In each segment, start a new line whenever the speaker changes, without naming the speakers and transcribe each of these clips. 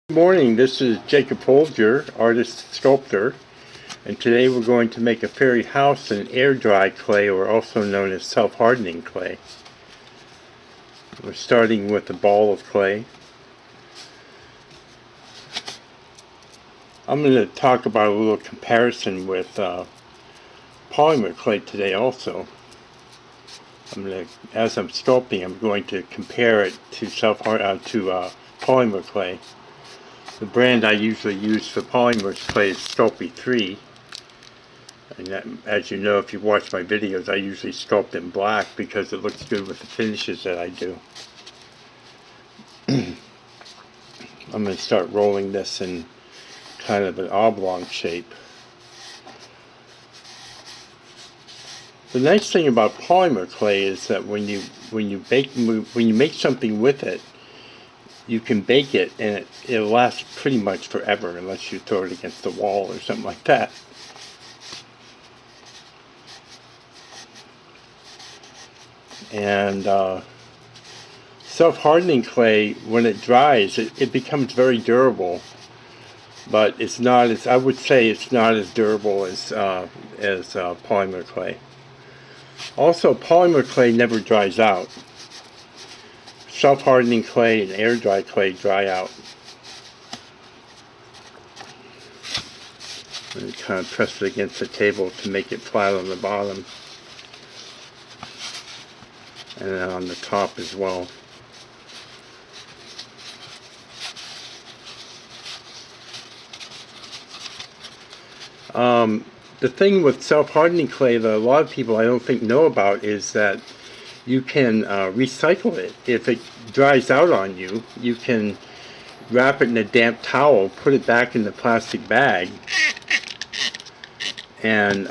Good morning, this is Jacob Folger, artist sculptor, and today we're going to make a fairy house in air dry clay, or also known as self-hardening clay. We're starting with a ball of clay. I'm going to talk about a little comparison with polymer clay today also. As I'm sculpting, I'm going to compare it to polymer clay. The brand I usually use for polymers clay is Sculpey 3. And that, as you know, if you watch my videos, I usually sculpt in black because it looks good with the finishes that I do. I'm going to start rolling this in kind of an oblong shape. The nice thing about polymer clay is that when you make something with it, you can bake it and it'll last pretty much forever unless you throw it against the wall or something like that. And self-hardening clay, when it dries, it becomes very durable, but it's not as, I would say it's not as durable as polymer clay. Also, polymer clay never dries out. Self-hardening clay and air dry clay dry out. And kind of press it against the table to make it flat on the bottom, and then on the top as well. The thing with self-hardening clay that a lot of people I don't think know about is that you can recycle it. If it dries out on you, you can wrap it in a damp towel, put it back in the plastic bag, and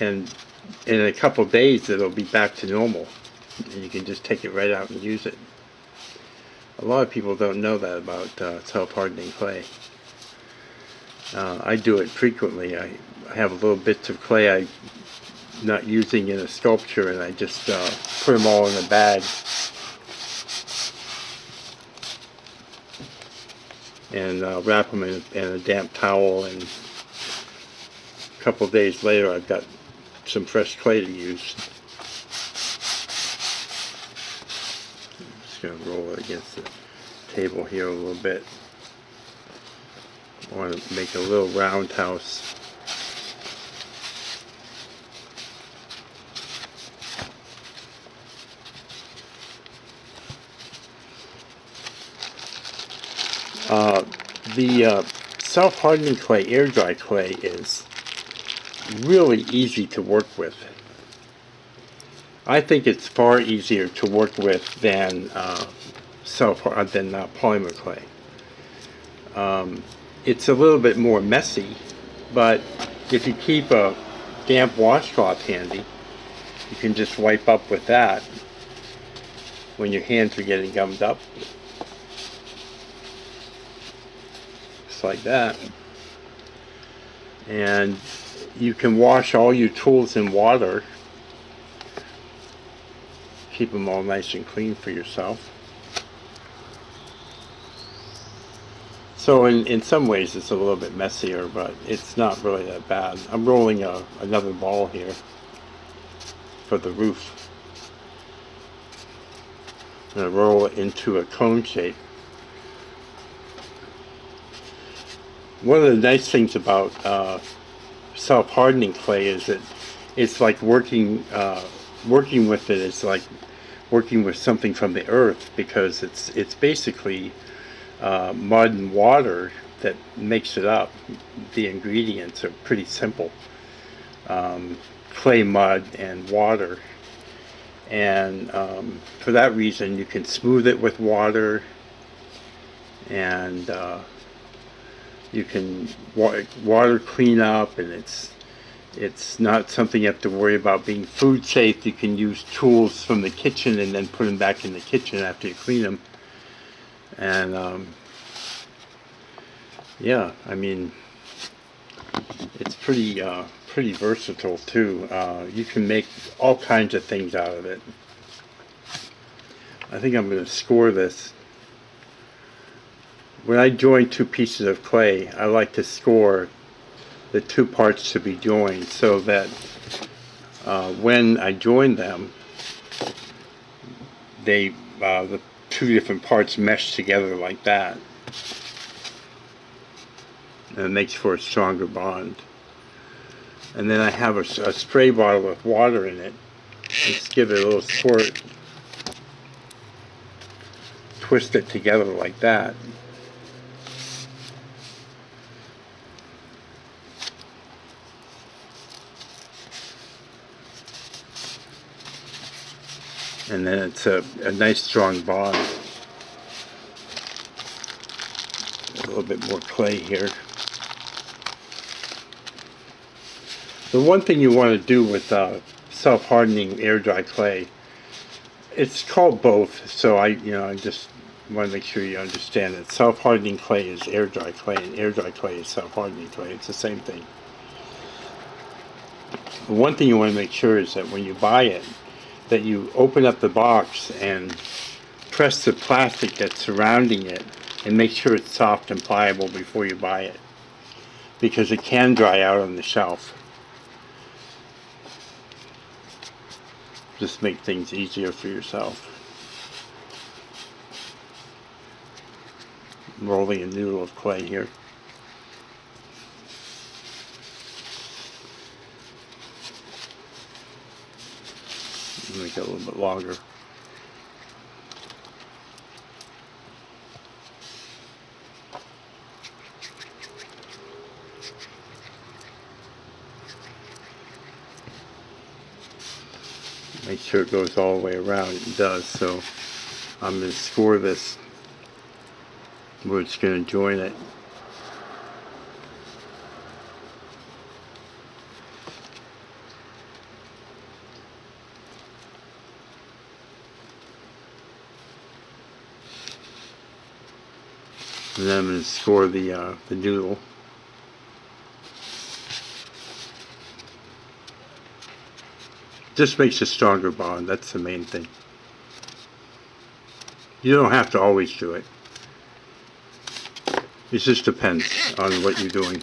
in a couple of days it'll be back to normal, and you can just take it right out and use it. A lot of people don't know that about self-hardening clay. I do it frequently. I have little bits of clay I'm not using in a sculpture, and I just put them all in a bag and wrap them in a damp towel, and a couple of days later I've got some fresh clay to use. I'm just going to roll it against the table here a little bit. I want to make a little round house. The self-hardening clay, air dry clay, is really easy to work with. I think it's far easier to work with than polymer clay. It's a little bit more messy, but if you keep a damp washcloth handy, you can just wipe up with that when your hands are getting gummed up. Just like that. And you can wash all your tools in water. Keep them all nice and clean for yourself. So in some ways it's a little bit messier, but it's not really that bad. I'm rolling another ball here for the roof. I'm going to roll it into a cone shape. One of the nice things about self-hardening clay is that it's like working with it is like working with something from the earth, because it's basically mud and water that makes it up. The ingredients are pretty simple. Clay, mud, and water. And for that reason you can smooth it with water, and you can water clean up, and it's not something you have to worry about being food safe. You can use tools from the kitchen and then put them back in the kitchen after you clean them. And yeah, I mean, it's pretty versatile too. You can make all kinds of things out of it. I think I'm going to score this when I join two pieces of clay, I like to score the two parts to be joined so that when I join them, the two different parts mesh together like that, and it makes for a stronger bond. And then I have a spray bottle with water in it. Just give it a little squirt, twist it together like that. And then it's a nice strong bond. A little bit more clay here. The one thing you want to do with self-hardening air dry clay, it's called both, so I just want to make sure you understand that self-hardening clay is air dry clay and air dry clay is self-hardening clay. It's the same thing. The one thing you want to make sure is that when you buy it, that you open up the box and press the plastic that's surrounding it and make sure it's soft and pliable before you buy it, because it can dry out on the shelf. Just make things easier for yourself. I'm rolling a noodle of clay here. Make it a little bit longer. Make sure it goes all the way around. It does, so I'm going to score this where it's going to join it. And then I'm going to score the noodle. Just makes a stronger bond. That's the main thing. You don't have to always do it. It just depends on what you're doing.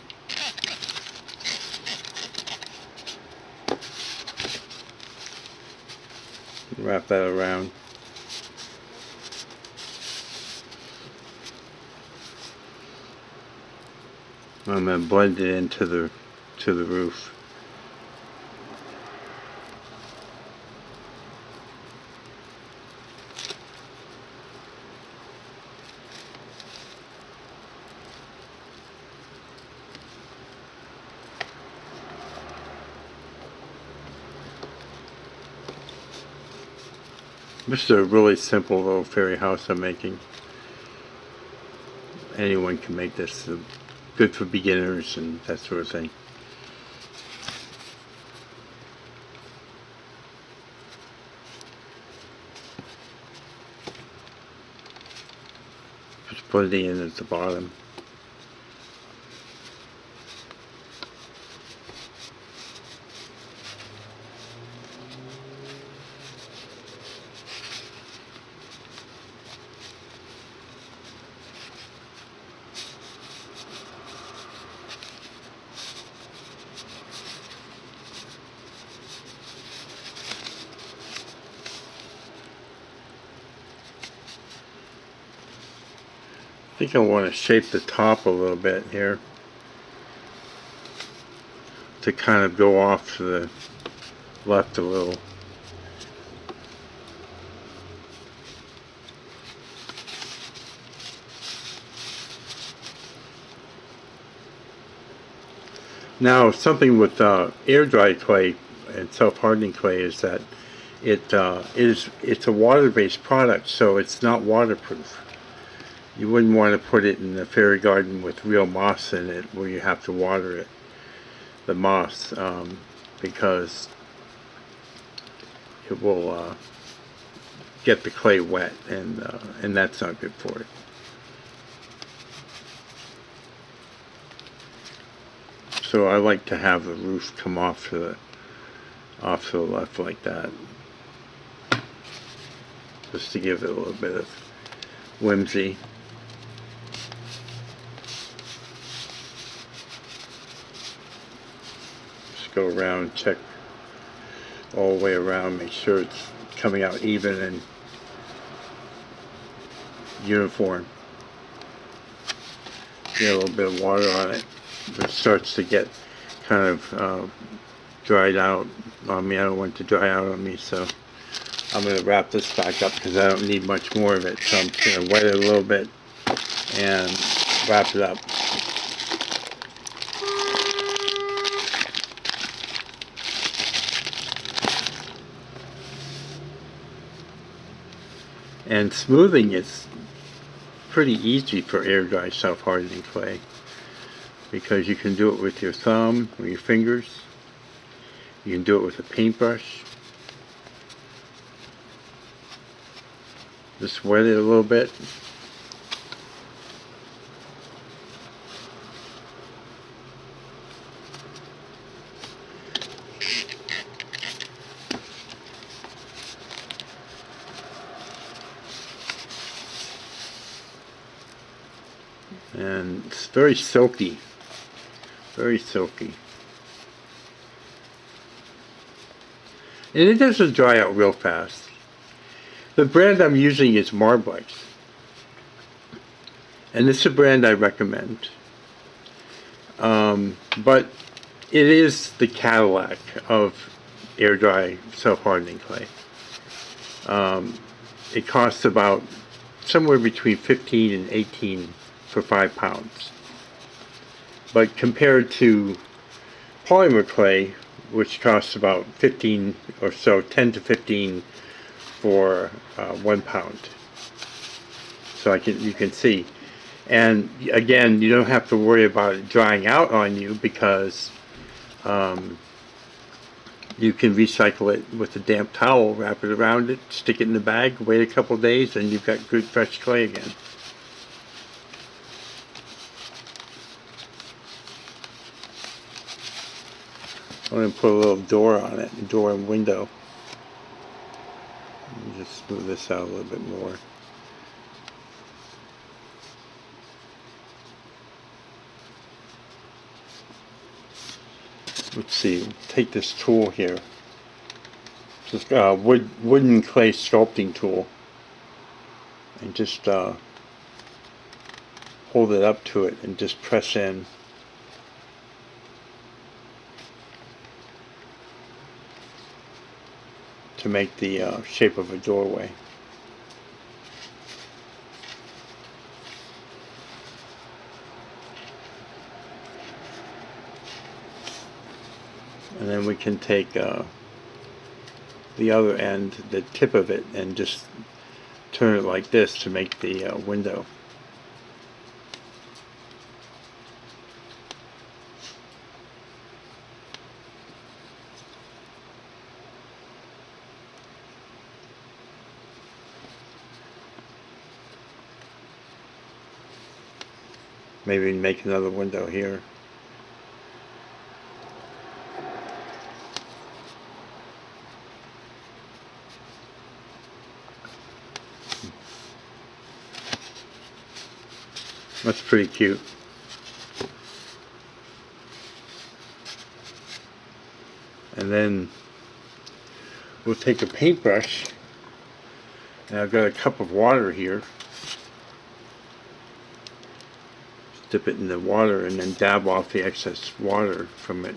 Wrap that around. I'm going to blend it into the roof. This is a really simple little fairy house I'm making. Anyone can make this. Good for beginners and that sort of thing. Just put it in at the bottom. I think I want to shape the top a little bit here to kind of go off to the left a little. Now, something with air dry clay and self-hardening clay is that it's a water-based product, so it's not waterproof. You wouldn't want to put it in the fairy garden with real moss in it where you have to water it, the moss, because it will get the clay wet, and that's not good for it. So I like to have the roof come off to the left like that, just to give it a little bit of whimsy. just go around, check all the way around, make sure it's coming out even and uniform. Get a little bit of water on it. It starts to get kind of dried out on me. I don't want it to dry out on me, so I'm going to wrap this back up because I don't need much more of it. So I'm going to wet it a little bit and wrap it up. And smoothing is pretty easy for air dry self-hardening clay because you can do it with your thumb or your fingers. You can do it with a paintbrush. Just wet it a little bit. And it's very silky. Very silky. And it doesn't dry out real fast. The brand I'm using is Marblex. And this is a brand I recommend. But it is the Cadillac of air dry self-hardening clay. It costs about somewhere between 15 and 18 for 5 pounds. But compared to polymer clay, which costs about 15 or so, 10 to 15 for 1 pound. So you can see. And again, you don't have to worry about it drying out on you because you can recycle it with a damp towel, wrap it around it, stick it in the bag, wait a couple days, and you've got good fresh clay again. I'm going to put a little door on it, door and window. Let me just smooth this out a little bit more. Let's see, take this tool here. Just wooden clay sculpting tool. And just hold it up to it and just press in. To make the shape of a doorway. And then we can take the other end, the tip of it, and just turn it like this to make the window. Maybe make another window here. That's pretty cute. And then we'll take a paintbrush, and I've got a cup of water here. Dip it in the water and then dab off the excess water from it.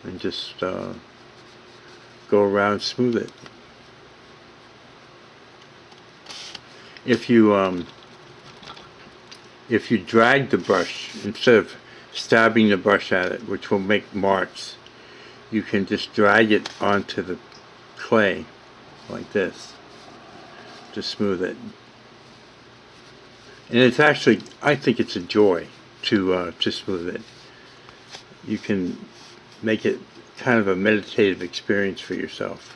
And just go around, smooth it. If you drag the brush instead of stabbing the brush at it, which will make marks, you can just drag it onto the clay like this to smooth it. And it's actually, I think it's a joy to smooth it. You can make it kind of a meditative experience for yourself.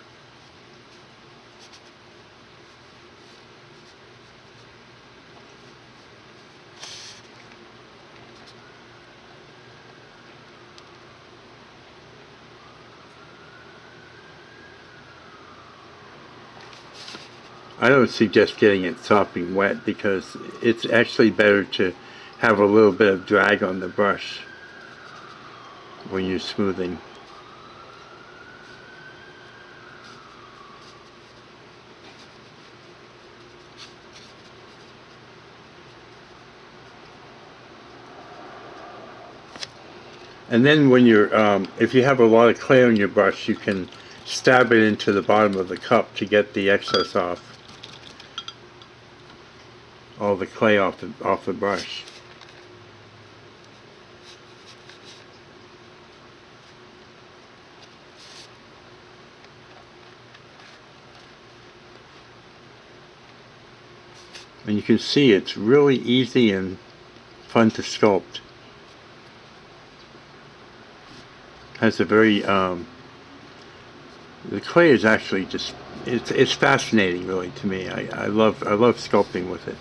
I don't suggest getting it sopping wet because it's actually better to have a little bit of drag on the brush when you're smoothing. And then when you're, if you have a lot of clay on your brush, you can stab it into the bottom of the cup to get the excess off. All the clay off the brush. And you can see it's really easy and fun to sculpt. Has a very the clay is actually just it's fascinating really to me. I love sculpting with it.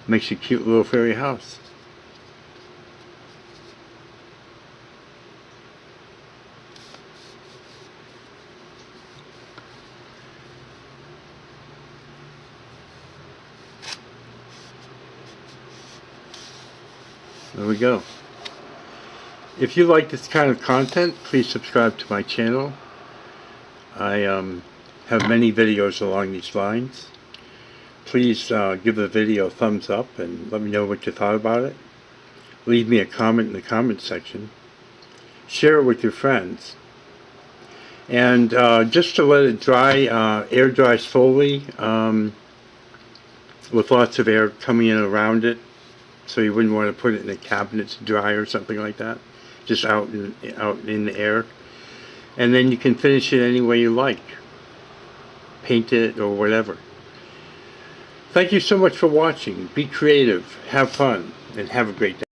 Makes a cute little fairy house. There we go. If you like this kind of content, please subscribe to my channel. I have many videos along these lines. Please give the video a thumbs up and let me know what you thought about it. Leave me a comment in the comment section. Share it with your friends. And just to let it dry, air dry slowly with lots of air coming in around it. So you wouldn't want to put it in a cabinet to dry or something like that. Just out in the air. And then you can finish it any way you like. Paint it or whatever. Thank you so much for watching. Be creative, have fun, and have a great day.